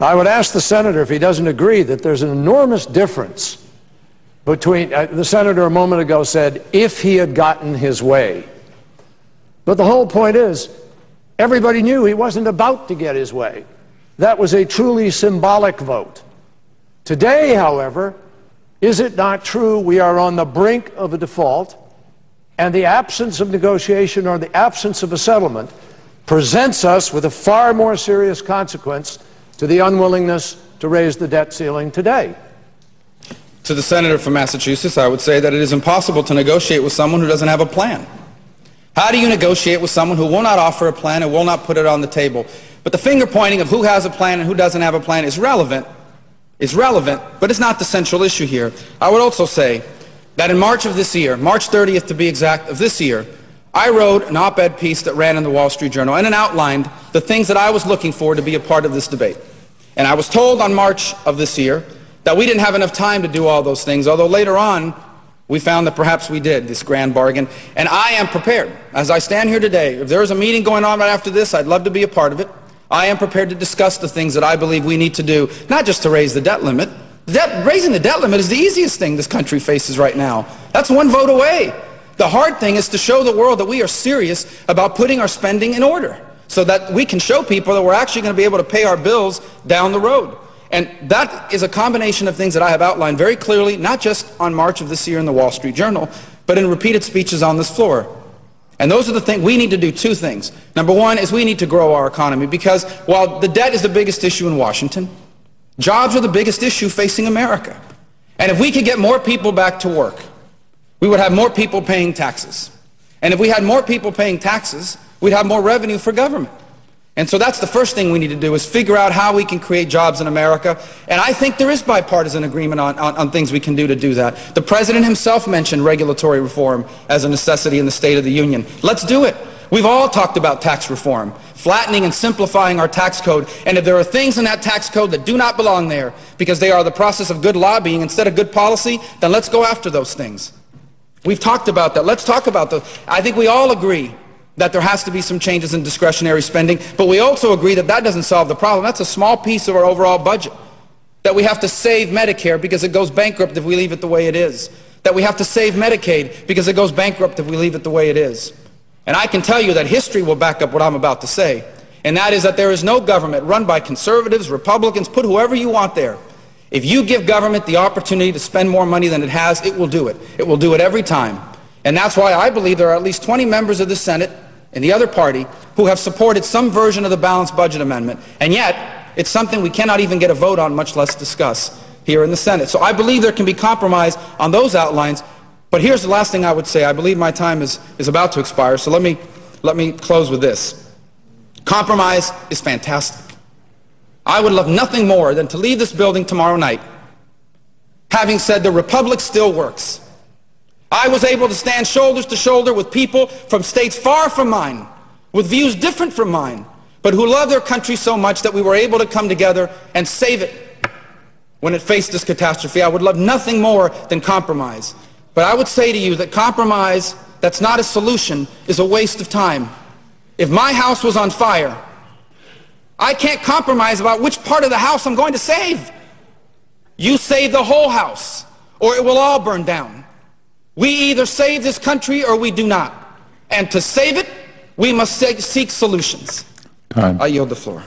I would ask the senator if he doesn't agree that there's an enormous difference between, the senator a moment ago said, if he had gotten his way. But the whole point is, everybody knew he wasn't about to get his way. That was a truly symbolic vote. Today, however, is it not true we are on the brink of a default, and the absence of negotiation or the absence of a settlement presents us with a far more serious consequence to the unwillingness to raise the debt ceiling today? To the senator from Massachusetts, I would say that it is impossible to negotiate with someone who doesn't have a plan. How do you negotiate with someone who will not offer a plan and will not put it on the table? But the finger pointing of who has a plan and who doesn't have a plan is relevant, but it's not the central issue here. I would also say that in March of this year, March 30th to be exact, of this year, I wrote an op-ed piece that ran in the Wall Street Journal, and it outlined the things that I was looking for to be a part of this debate. And I was told on March of this year that we didn't have enough time to do all those things, although later on we found that perhaps we did, this grand bargain. And I am prepared. As I stand here today, if there is a meeting going on right after this, I'd love to be a part of it. I am prepared to discuss the things that I believe we need to do, not just to raise the debt limit. Raising the debt limit is the easiest thing this country faces right now. That's one vote away. The hard thing is to show the world that we are serious about putting our spending in order so that we can show people that we're actually going to be able to pay our bills down the road. And that is a combination of things that I have outlined very clearly, not just on March of this year in the Wall Street Journal, but in repeated speeches on this floor. And those are the things, we need to do two things. Number one is we need to grow our economy, because while the debt is the biggest issue in Washington, jobs are the biggest issue facing America. And if we could get more people back to work, we would have more people paying taxes. And if we had more people paying taxes, we'd have more revenue for government. And so that's the first thing we need to do, is figure out how we can create jobs in America. And I think there is bipartisan agreement on things we can do to do that. The President himself mentioned regulatory reform as a necessity in the State of the Union. Let's do it. We've all talked about tax reform, flattening and simplifying our tax code. And if there are things in that tax code that do not belong there because they are the process of good lobbying instead of good policy, then let's go after those things. We've talked about that. Let's talk about those. I think we all agree that there has to be some changes in discretionary spending, but we also agree that that doesn't solve the problem. That's a small piece of our overall budget. That we have to save Medicare because it goes bankrupt if we leave it the way it is. That we have to save Medicaid because it goes bankrupt if we leave it the way it is. And I can tell you that history will back up what I'm about to say, and that is that there is no government run by conservatives, Republicans, put whoever you want there. If you give government the opportunity to spend more money than it has, it will do it. It will do it every time. And that's why I believe there are at least 20 members of the Senate and the other party who have supported some version of the balanced budget amendment, and yet it's something we cannot even get a vote on, much less discuss here in the Senate. So I believe there can be compromise on those outlines, but here's the last thing I would say. I believe my time is about to expire, so let me close with this. Compromise is fantastic. I would love nothing more than to leave this building tomorrow night having said the Republic still works. I was able to stand shoulder to shoulder with people from states far from mine, with views different from mine, but who love their country so much that we were able to come together and save it when it faced this catastrophe. I would love nothing more than compromise. But I would say to you that compromise that's not a solution is a waste of time. If my house was on fire, I can't compromise about which part of the house I'm going to save. You save the whole house, or it will all burn down. We either save this country or we do not. And to save it, we must seek solutions. Time. I yield the floor.